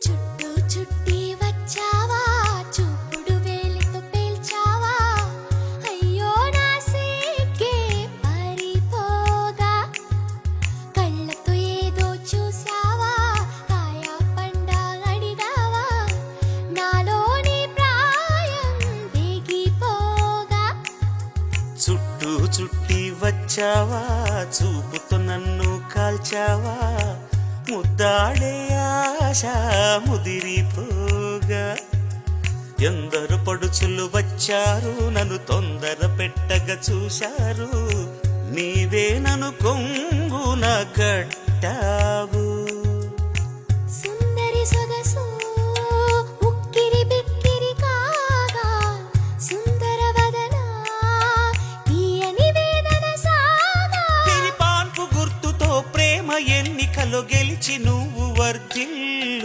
చుట్టూ చుట్టి వచ్చావా చూపుడు వేలితో పేల్చావా అయ్యో నా సిగ్గే పారిపోగా కళ్ళతో ఏదో చూసావా కాయ పండ అడిగావా నాలోని ప్రాయం వేగిపోగా చుట్టూ చుట్టి వచ్చావా చూపుతో నన్ను కాల్చావా ముద్దాడే ఆశ ముదిరిపోగా ఎందరు పడుచులు వచ్చారు నన్ను తొందర పెట్టగా చూశారు నీవే నన్ను కొంగున కట్టావు సుందరి సొగసు ఉక్కిరి బిక్కిరి కాగా సుందర వదన తీయని వేదన సాగా పాన్పు గుర్తుతో ప్రేమ ఎన్నికలో గెలిచి నువ్వు వర్జిల్లు